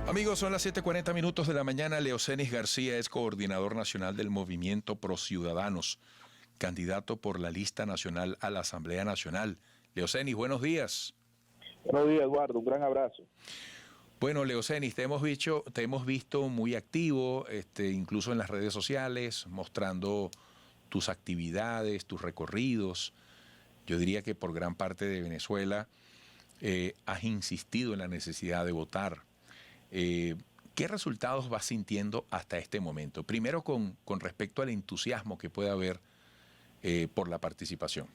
Amigos, son las 7:40 de la mañana. Leocenis García es coordinador nacional del Movimiento Pro Ciudadanos, candidato por la lista nacional a la Asamblea Nacional. Leocenis, buenos días. Buenos días, Eduardo. Un gran abrazo. Bueno, Leocenis, te hemos visto muy activo, incluso en las redes sociales, mostrando tus actividades, tus recorridos. Yo diría que por gran parte de Venezuela has insistido en la necesidad de votar. ¿Qué resultados vas sintiendo hasta este momento? Primero con respecto al entusiasmo que puede haber por la participación.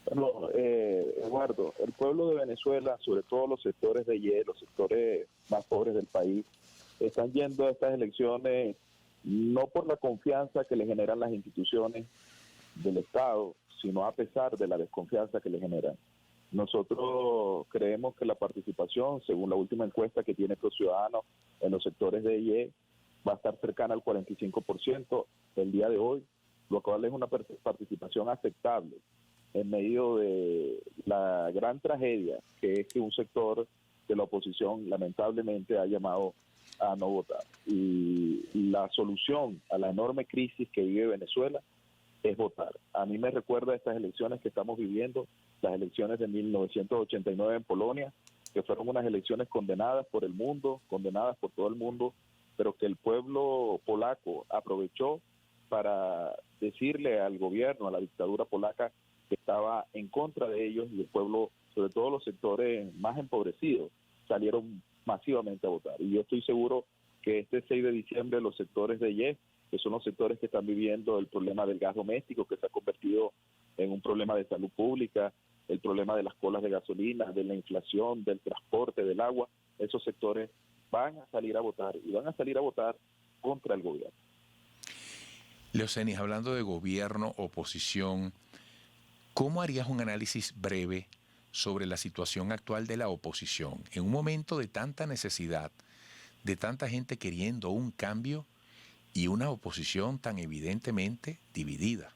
Bueno, Eduardo, el pueblo de Venezuela, sobre todo los sectores de IE, los sectores más pobres del país, están yendo a estas elecciones no por la confianza que le generan las instituciones del Estado, sino a pesar de la desconfianza que le generan. Nosotros creemos que la participación, según la última encuesta que tiene Pro Ciudadanos en los sectores de IE, va a estar cercana al 45% el día de hoy, lo cual es una participación aceptable en medio de la gran tragedia que es que un sector de la oposición lamentablemente ha llamado a no votar. Y la solución a la enorme crisis que vive Venezuela es votar. A mí me recuerda estas elecciones que estamos viviendo, las elecciones de 1989 en Polonia, que fueron unas elecciones condenadas por el mundo, condenadas por todo el mundo, pero que el pueblo polaco aprovechó para decirle al gobierno, a la dictadura polaca, que estaba en contra de ellos, y el pueblo, sobre todo los sectores más empobrecidos, salieron masivamente a votar. Y yo estoy seguro que este 6 de diciembre los sectores de IES, que son los sectores que están viviendo el problema del gas doméstico, que se ha convertido en un problema de salud pública, el problema de las colas de gasolina, de la inflación, del transporte, del agua, esos sectores van a salir a votar, y van a salir a votar contra el gobierno. Leocenis, hablando de gobierno, oposición, ¿cómo harías un análisis breve sobre la situación actual de la oposición en un momento de tanta necesidad, de tanta gente queriendo un cambio y una oposición tan evidentemente dividida?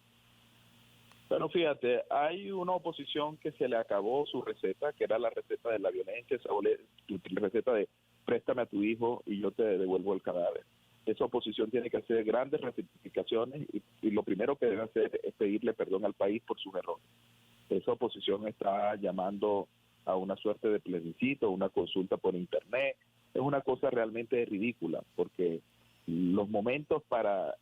Bueno, fíjate, hay una oposición que se le acabó su receta, que era la receta de la violencia, esa receta de préstame a tu hijo y yo te devuelvo el cadáver. Esa oposición tiene que hacer grandes rectificaciones y lo primero que debe hacer es pedirle perdón al país por sus errores. Esa oposición está llamando a una suerte de plebiscito, una consulta por internet. Es una cosa realmente ridícula, porque los momentos para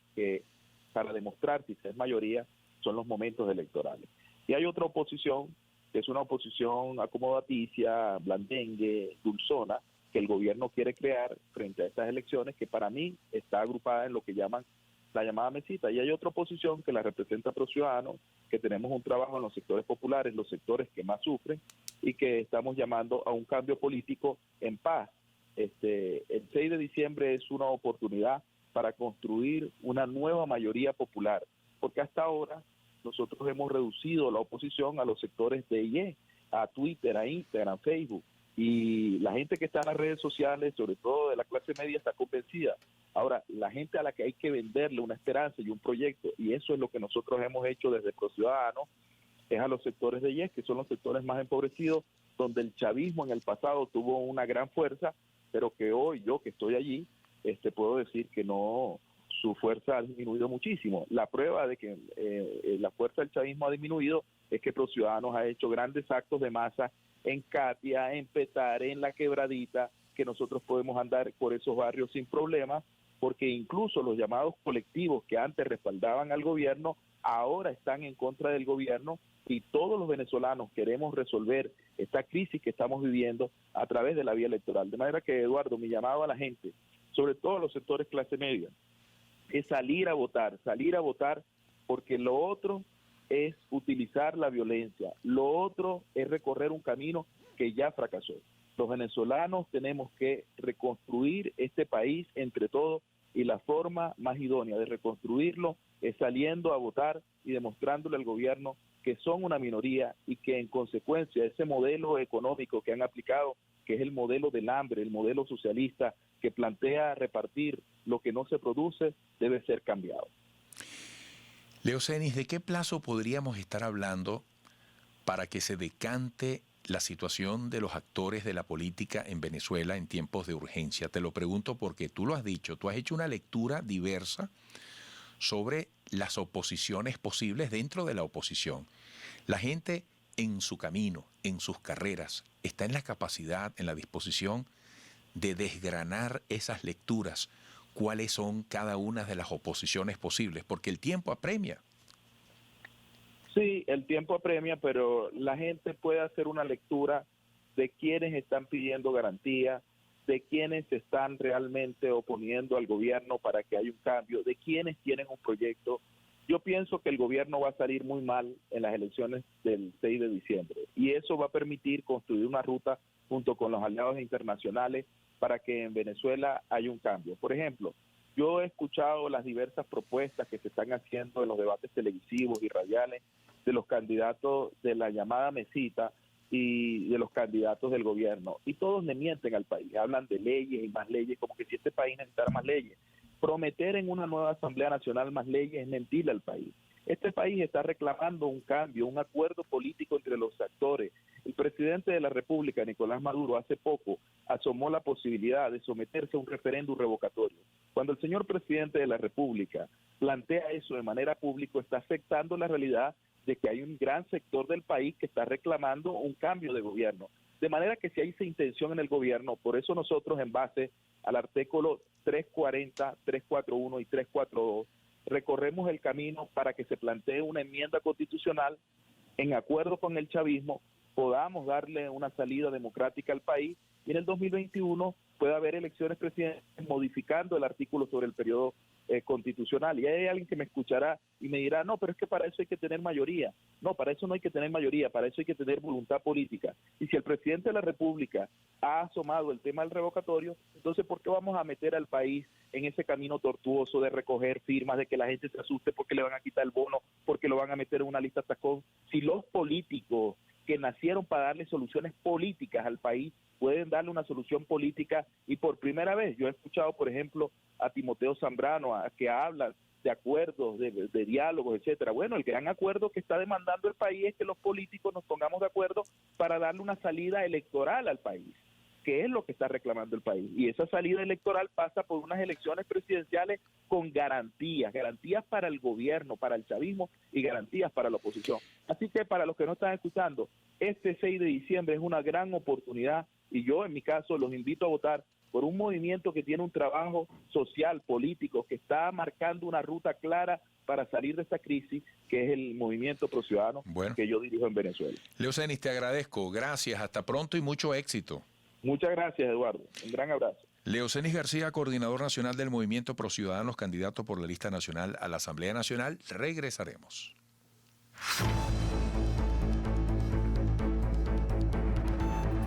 demostrar si se es mayoría son los momentos electorales. Y hay otra oposición, que es una oposición acomodaticia, blandengue, dulzona, que el gobierno quiere crear frente a estas elecciones, que para mí está agrupada en lo que llaman la llamada mesita. Y hay otra oposición que la representa Pro Ciudadanos, que tenemos un trabajo en los sectores populares, los sectores que más sufren, y que estamos llamando a un cambio político en paz. El 6 de diciembre es una oportunidad para construir una nueva mayoría popular, porque hasta ahora nosotros hemos reducido la oposición a los sectores de IE, a Twitter, a Instagram, Facebook, y la gente que está en las redes sociales, sobre todo de la clase media, está convencida. Ahora, la gente a la que hay que venderle una esperanza y un proyecto, y eso es lo que nosotros hemos hecho desde Pro Ciudadanos, es a los sectores de IES, que son los sectores más empobrecidos, donde el chavismo en el pasado tuvo una gran fuerza, pero que hoy yo que estoy allí, puedo decir que no, su fuerza ha disminuido muchísimo. La prueba de que la fuerza del chavismo ha disminuido es que Pro Ciudadanos ha hecho grandes actos de masa en Catia, en Petare, en La Quebradita, que nosotros podemos andar por esos barrios sin problemas, porque incluso los llamados colectivos que antes respaldaban al gobierno, ahora están en contra del gobierno, y todos los venezolanos queremos resolver esta crisis que estamos viviendo a través de la vía electoral. De manera que, Eduardo, mi llamado a la gente, sobre todo a los sectores clase media, es salir a votar, porque lo otro es utilizar la violencia, lo otro es recorrer un camino que ya fracasó. Los venezolanos tenemos que reconstruir este país entre todos, y la forma más idónea de reconstruirlo es saliendo a votar y demostrándole al gobierno que son una minoría y que en consecuencia ese modelo económico que han aplicado, que es el modelo del hambre, el modelo socialista que plantea repartir lo que no se produce, debe ser cambiado. Leocenis, ¿de qué plazo podríamos estar hablando para que se decante la situación de los actores de la política en Venezuela en tiempos de urgencia? Te lo pregunto porque tú lo has dicho, tú has hecho una lectura diversa sobre las oposiciones posibles dentro de la oposición. La gente en su camino, en sus carreras, está en la capacidad, en la disposición de desgranar esas lecturas, cuáles son cada una de las oposiciones posibles, porque el tiempo apremia. Sí, el tiempo apremia, pero la gente puede hacer una lectura de quienes están pidiendo garantía, de quienes se están realmente oponiendo al gobierno para que haya un cambio, de quienes tienen un proyecto. Yo pienso que el gobierno va a salir muy mal en las elecciones del 6 de diciembre y eso va a permitir construir una ruta junto con los aliados internacionales para que en Venezuela haya un cambio. Por ejemplo, yo he escuchado las diversas propuestas que se están haciendo en los debates televisivos y radiales de los candidatos de la llamada mesita y de los candidatos del gobierno. Y todos le mienten al país, hablan de leyes y más leyes, como que si este país necesitara más leyes. Prometer en una nueva Asamblea Nacional más leyes es mentirle al país. Este país está reclamando un cambio, un acuerdo político entre los actores. El presidente de la República, Nicolás Maduro, hace poco asomó la posibilidad de someterse a un referéndum revocatorio. Cuando el señor presidente de la República plantea eso de manera pública, está afectando la realidad de que hay un gran sector del país que está reclamando un cambio de gobierno. De manera que si hay esa intención en el gobierno, por eso nosotros en base al artículo 340, 341 y 342, recorremos el camino para que se plantee una enmienda constitucional en acuerdo con el chavismo, podamos darle una salida democrática al país y en el 2021 pueda haber elecciones presidenciales modificando el artículo sobre el periodo constitucional. Y hay alguien que me escuchará y me dirá, no, pero es que para eso hay que tener mayoría. No, para eso no hay que tener mayoría, para eso hay que tener voluntad política. Y si el presidente de la República ha asomado el tema del revocatorio, entonces ¿por qué vamos a meter al país en ese camino tortuoso de recoger firmas, de que la gente se asuste porque le van a quitar el bono, porque lo van a meter en una lista tacón? Si los políticos que nacieron para darle soluciones políticas al país pueden darle una solución política, y por primera vez yo he escuchado, por ejemplo, a Timoteo Zambrano, que habla de acuerdos, de diálogos, etcétera. Bueno, el gran acuerdo que está demandando el país es que los políticos nos pongamos de acuerdo para darle una salida electoral al país, que es lo que está reclamando el país. Y esa salida electoral pasa por unas elecciones presidenciales con garantías para el gobierno, para el chavismo y garantías para la oposición. Así que para los que no están escuchando, este 6 de diciembre es una gran oportunidad y yo en mi caso los invito a votar por un movimiento que tiene un trabajo social, político, que está marcando una ruta clara para salir de esta crisis, que es el Movimiento Pro Ciudadano que yo dirijo en Venezuela. Leocenis, te agradezco. Gracias. Hasta pronto y mucho éxito. Muchas gracias, Eduardo. Un gran abrazo. Leocenis García, coordinador nacional del Movimiento Pro Ciudadanos, candidato por la lista nacional a la Asamblea Nacional. Regresaremos.